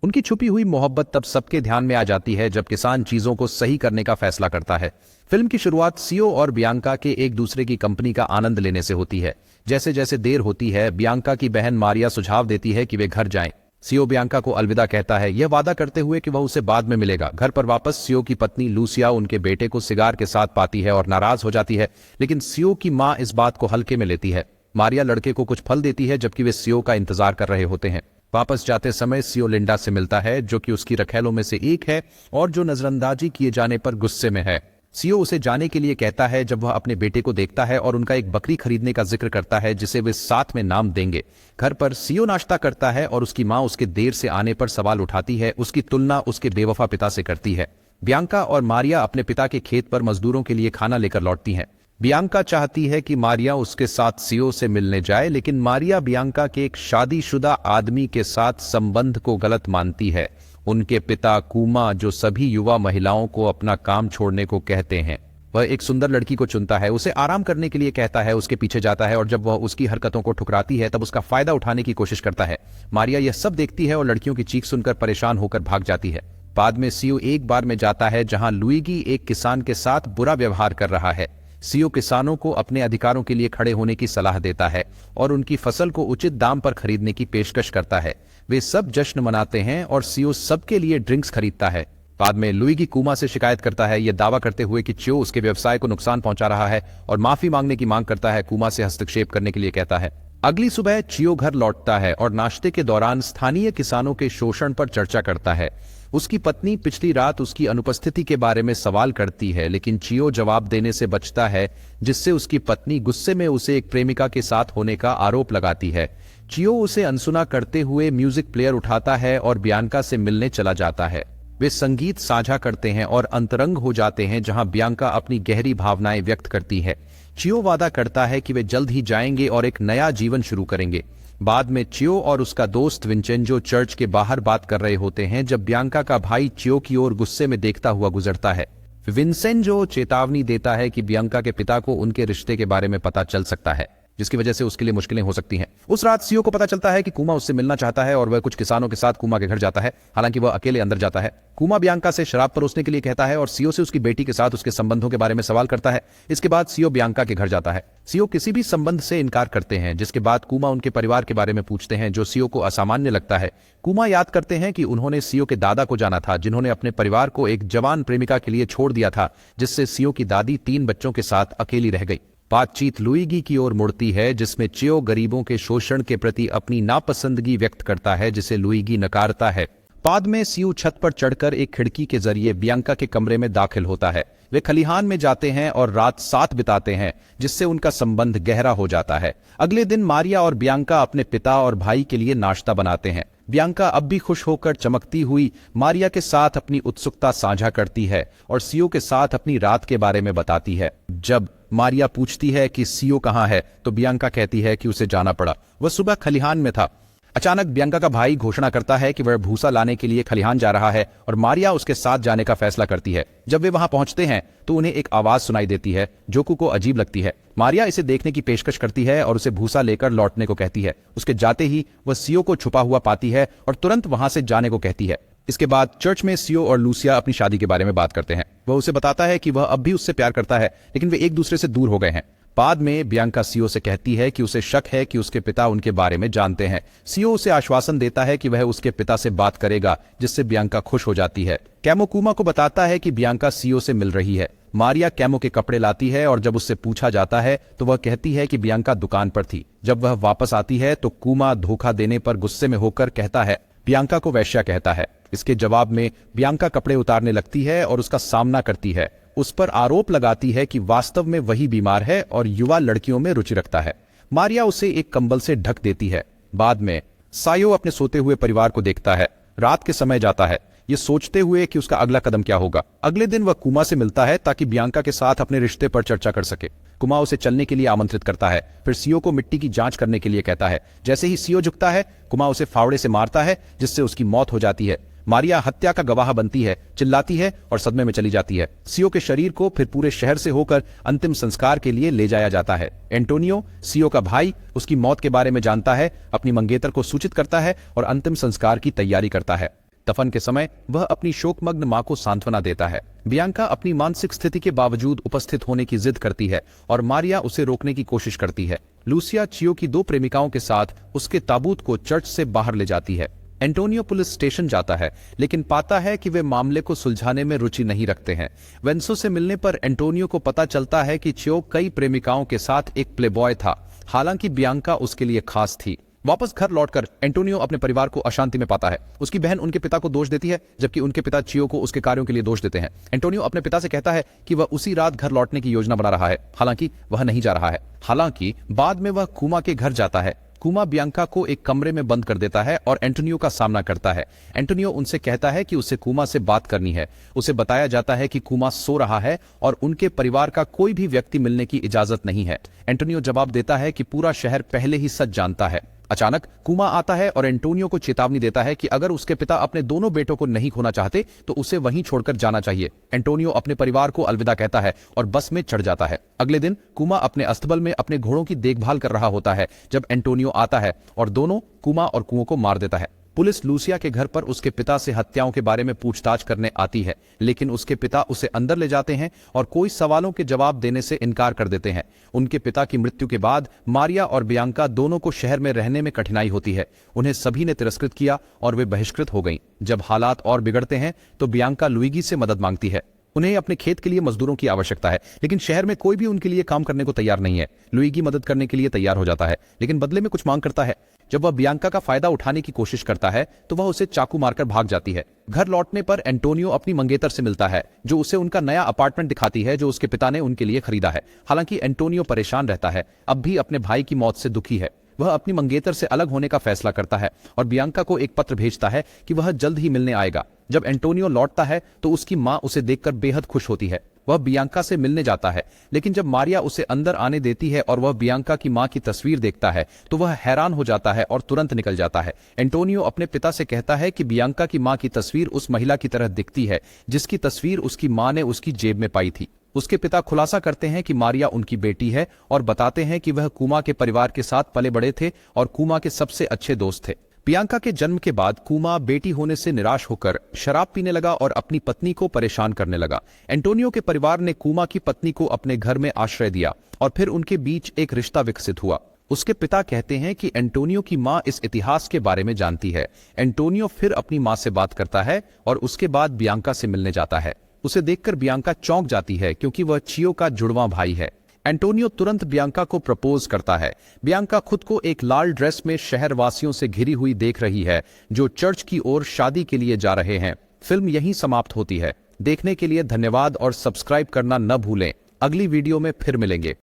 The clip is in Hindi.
उनकी छुपी हुई मोहब्बत तब सबके ध्यान में आ जाती है जब किसान चीजों को सही करने का फैसला करता है। फिल्म की शुरुआत सीओ और बियांका के एक दूसरे की कंपनी का आनंद लेने से होती है। जैसे जैसे देर होती है, बियांका की बहन मारिया सुझाव देती है कि वे घर जाएं। सीओ बियांका को अलविदा कहता है, यह वादा करते हुए कि वह उसे बाद में मिलेगा। घर पर वापस सीओ की पत्नी लूसिया उनके बेटे को सिगार के साथ पाती है और नाराज हो जाती है, लेकिन सीओ की मां इस बात को हल्के में लेती है। मारिया लड़के को कुछ फल देती है जबकि वे सीओ का इंतजार कर रहे होते हैं। वापस जाते समय सीओ लिंडा से मिलता है, जो कि उसकी रखैलों में से एक है और जो नजरअंदाजी किए जाने पर गुस्से में है। सीओ उसे जाने के लिए कहता है जब वह अपने बेटे को देखता है और उनका एक बकरी खरीदने का जिक्र करता है जिसे वे साथ में नाम देंगे। घर पर सीओ नाश्ता करता है और उसकी मां उसके देर से आने पर सवाल उठाती है। उसकी तुलना उसके बेवफा पिता से करती है। बियांका और मारिया अपने पिता के खेत पर मजदूरों के लिए खाना लेकर लौटती हैं। बियांका चाहती है कि मारिया उसके साथ सीओ से मिलने जाए, लेकिन मारिया बियांका के एक शादीशुदा आदमी के साथ संबंध को गलत मानती है। उनके पिता कूमा, जो सभी युवा महिलाओं को अपना काम छोड़ने को कहते हैं, वह एक सुंदर लड़की को चुनता है, उसे आराम करने के लिए कहता है, उसके पीछे जाता है और जब वह उसकी हरकतों को ठुकराती है तब उसका फायदा उठाने की कोशिश करता है। मारिया यह सब देखती है और लड़कियों की चीख सुनकर परेशान होकर भाग जाती है। बाद में सीओ एक बार में जाता है जहां लुइगी एक किसान के साथ बुरा व्यवहार कर रहा है। सीओ किसानों को अपने अधिकारों के लिए खड़े होने की सलाह देता है और उनकी फसल को उचित दाम पर खरीदने की पेशकश करता है। वे सब जश्न मनाते हैं और सीओ सबके लिए ड्रिंक्स खरीदता है। बाद में लुइगी कूमा से शिकायत करता है, यह दावा करते हुए कि चियो उसके व्यवसाय को नुकसान पहुंचा रहा है और माफी मांगने की मांग करता है। कूमा से हस्तक्षेप करने के लिए कहता है। अगली सुबह चियो घर लौटता है और नाश्ते के दौरान स्थानीय किसानों के शोषण पर चर्चा करता है। उसकी पत्नी पिछली रात उसकी अनुपस्थिति के बारे में सवाल करती है, लेकिन चियो जवाब देने से बचता है, जिससे उसकी पत्नी गुस्से में उसे एक प्रेमिका के साथ होने का आरोप लगाती है। चियो उसे अनसुना करते हुए म्यूजिक प्लेयर उठाता है और बियांका से मिलने चला जाता है। वे संगीत साझा करते हैं और अंतरंग हो जाते हैं, जहां बियांका अपनी गहरी भावनाएं व्यक्त करती है। चियो वादा करता है कि वे जल्द ही जाएंगे और एक नया जीवन शुरू करेंगे। बाद में चियो और उसका दोस्त विंचेंजो चर्च के बाहर बात कर रहे होते हैं जब बियांका का भाई चियो की ओर गुस्से में देखता हुआ गुजरता है। विंसेंजो चेतावनी देता है कि बियांका के पिता को उनके रिश्ते के बारे में पता चल सकता है, जिसकी वजह से उसके लिए मुश्किलें हो सकती हैं। उस रात सीओ को पता चलता है कि कूमा उससे मिलना चाहता है और वह कुछ किसानों के साथ कूमा के घर जाता है, हालांकि वह अकेले अंदर जाता है। कूमा बियांका से शराब परोसने के लिए कहता है और सीओ से उसकी बेटी के साथ उसके संबंधों के बारे में सवाल करता है। इसके बाद सीओ बियांका के घर जाता है। सीओ किसी भी संबंध से इनकार करते हैं, जिसके बाद कूमा उनके परिवार के बारे में पूछते हैं, जो सीओ को असामान्य लगता है। कूमा याद करते हैं कि उन्होंने सीओ के दादा को जाना था, जिन्होंने अपने परिवार को एक जवान प्रेमिका के लिए छोड़ दिया था, जिससे सीओ की दादी 3 बच्चों के साथ अकेली रह गई। बातचीत लुइगी की ओर मुड़ती है, जिसमें चियो गरीबों के शोषण के प्रति अपनी नापसंदगी व्यक्त करता है, जिसे लुइगी नकारता है। बाद में सीओ छत पर चढ़कर एक खिड़की के जरिए बियांका के कमरे में दाखिल होता है। वे खलिहान में जाते हैं और रात साथ बिताते हैं, जिससे उनका संबंध गहरा हो जाता है। अगले दिन मारिया और बियांका अपने पिता और भाई के लिए नाश्ता बनाते हैं। बियांका अब भी खुश होकर चमकती हुई मारिया के साथ अपनी उत्सुकता साझा करती है और सीओ के साथ अपनी रात के बारे में बताती है। जब मारिया पूछती है कि सीओ कहाँ है, तो बियांका कहती है कि उसे जाना पड़ा, वह सुबह खलिहान में था। अचानक बियांका का भाई घोषणा करता है कि वह भूसा लाने के लिए खलिहान जा रहा है और मारिया उसके साथ जाने का फैसला करती है। जब वे वहां पहुंचते हैं तो उन्हें एक आवाज सुनाई देती है, जोकू को अजीब लगती है। मारिया इसे देखने की पेशकश करती है और उसे भूसा लेकर लौटने को कहती है। उसके जाते ही वह सीओ को छुपा हुआ पाती है और तुरंत वहां से जाने को कहती है। इसके बाद चर्च में सीओ और लूसिया अपनी शादी के बारे में बात करते हैं। वह उसे बताता है कि वह अब भी उससे प्यार करता है, लेकिन वे एक दूसरे से दूर हो गए हैं। बाद में बियांका सीओ से कहती है कि उसे शक है कि उसके पिता उनके बारे में जानते हैं। सीओ उसे आश्वासन देता है कि वह उसके पिता से बात करेगा, जिससे बियांका खुश हो जाती है। कैमो कूमा को बताता है कि बियांका सीओ से मिल रही है। मारिया कैमो के कपड़े लाती है और जब उससे पूछा जाता है तो वह कहती है कि बियांका दुकान पर थी। जब वह वापस आती है तो कूमा धोखा देने पर गुस्से में होकर कहता है, बियांका को वैश्या कहता है। इसके जवाब में बियांका कपड़े उतारने लगती है और उसका सामना करती है। उस पर आरोप लगाती है कि वास्तव में वही बीमार है और युवा लड़कियों में रुचि रखता है। मारिया उसे एक कंबल से ढक देती है। बाद में सायो अपने सोते हुए परिवार को देखता है। रात के समय जाता है, ये सोचते हुए कि उसका अगला कदम क्या होगा। अगले दिन वह कुमा से मिलता है ताकि बियांका के साथ अपने रिश्ते पर चर्चा कर सके। कुमा उसे चलने के लिए आमंत्रित करता है, फिर सीओ को मिट्टी की जांच करने के लिए कहता है। जैसे ही सीओ झुकता है, कुमा उसे फावड़े से मारता है, जिससे उसकी मौत हो जाती है। मारिया हत्या का गवाह बनती है, चिल्लाती है और सदमे में चली जाती है। सीओ के शरीर को फिर पूरे शहर से होकर अंतिम संस्कार के लिए ले जाया जाता है। एंटोनियो, सीओ का भाई, उसकी मौत के बारे में जानता है, अपनी मंगेतर को सूचित करता है और अंतिम संस्कार की तैयारी करता है। दफन के समय वह अपनी शोकमग्न मां को सांत्वना देता है। बियांका अपनी मानसिक स्थिति के बावजूद उपस्थित होने की जिद करती है और मारिया उसे रोकने की कोशिश करती है। लूसिया चियो की 2 प्रेमिकाओं के साथ उसके ताबूत को चर्च से बाहर ले जाती है। एंटोनियो पुलिस स्टेशन जाता है लेकिन पाता है कि वे मामले को सुलझाने में रुचि नहीं रखते हैं। वेंसो से मिलने पर एंटोनियो को पता चलता है कि चियो कई प्रेमिकाओं के साथ एक प्लेबॉय था, हालांकि बियांका उसके लिए खास थी। वापस घर लौटकर एंटोनियो अपने परिवार को अशांति में पाता है। उसकी बहन उनके पिता को दोष देती है जबकि उनके पिता चियो को उसके कार्यों के लिए दोष देते हैं। एंटोनियो अपने पिता से कहता है कि वह उसी रात घर लौटने की योजना बना रहा है, हालांकि वह नहीं जा रहा है। हालांकि बाद में वह कुमा के घर जाता है। कुमा बियांका को एक कमरे में बंद कर देता है और एंटोनियो का सामना करता है। एंटोनियो उनसे कहता है कि उसे कुमा से बात करनी है। उसे बताया जाता है कि कुमा सो रहा है और उनके परिवार का कोई भी व्यक्ति मिलने की इजाजत नहीं है। एंटोनियो जवाब देता है कि पूरा शहर पहले ही सच जानता है। अचानक कुमा आता है और एंटोनियो को चेतावनी देता है कि अगर उसके पिता अपने दोनों बेटों को नहीं खोना चाहते तो उसे वहीं छोड़कर जाना चाहिए। एंटोनियो अपने परिवार को अलविदा कहता है और बस में चढ़ जाता है। अगले दिन कुमा अपने अस्तबल में अपने घोड़ों की देखभाल कर रहा होता है जब एंटोनियो आता है और दोनों कुमा और कुओं को मार देता है। पुलिस लूसिया के घर पर उसके पिता से हत्याओं के बारे में पूछताछ करने आती है, लेकिन उसके पिता उसे अंदर ले जाते हैं और कोई सवालों के जवाब देने से इनकार कर देते हैं। उनके पिता की मृत्यु के बाद मारिया और बियांका दोनों को शहर में रहने में कठिनाई होती है। उन्हें सभी ने तिरस्कृत किया और वे बहिष्कृत हो गईं। जब हालात और बिगड़ते हैं तो बियांका लुइगी से मदद मांगती है। उन्हें अपने खेत के लिए मजदूरों की आवश्यकता है, लेकिन शहर में कोई भी उनके लिए काम करने को तैयार नहीं है। लुइगी मदद करने के लिए तैयार हो जाता है, लेकिन बदले में कुछ मांग करता है। जब वह बियांका का फायदा उठाने की कोशिश करता है तो वह उसे चाकू मारकर भाग जाती है। घर लौटने पर एंटोनियो अपनी मंगेतर से मिलता है जो उसे उनका नया अपार्टमेंट दिखाती है जो उसके पिता ने उनके लिए खरीदा है। हालांकि एंटोनियो परेशान रहता है, अब भी अपने भाई की मौत से दुखी है। वह अपनी मंगेतर से अलग होने का फैसला करता है और बियांका को एक पत्र भेजता है कि वह जल्द ही मिलने आएगा। जब एंटोनियो लौटता है तो उसकी मां उसे देखकर बेहद खुश होती है। वह बियांका से मिलने जाता है, लेकिन जब मारिया उसे अंदर आने देती है और वह बियांका की मां की तस्वीर देखता है तो वह हैरान हो जाता है और तुरंत निकल जाता है। एंटोनियो अपने पिता से कहता है कि बियांका की मां की तस्वीर उस महिला की तरह दिखती है जिसकी तस्वीर उसकी मां ने उसकी जेब में पाई थी। उसके पिता खुलासा करते हैं कि मारिया उनकी बेटी है और बताते हैं कि वह कुमा के परिवार के साथ पले बड़े थे और कुमा के सबसे अच्छे दोस्त थे। बियांका के जन्म के बाद कुमा बेटी होने से निराश होकर शराब पीने लगा और अपनी पत्नी को परेशान करने लगा। एंटोनियो के परिवार ने कुमा की पत्नी को अपने घर में आश्रय दिया और फिर उनके बीच एक रिश्ता विकसित हुआ। उसके पिता कहते हैं कि एंटोनियो की मां इस इतिहास के बारे में जानती है। एंटोनियो फिर अपनी मां से बात करता है और उसके बाद बियांका से मिलने जाता है। उसे देखकर बियांका चौंक जाती है क्योंकि वह चियो का जुड़वां भाई है। एंटोनियो तुरंत बियांका को प्रपोज करता है। बियांका खुद को एक लाल ड्रेस में शहरवासियों से घिरी हुई देख रही है जो चर्च की ओर शादी के लिए जा रहे हैं। फिल्म यहीं समाप्त होती है। देखने के लिए धन्यवाद और सब्सक्राइब करना न भूलें। अगली वीडियो में फिर मिलेंगे।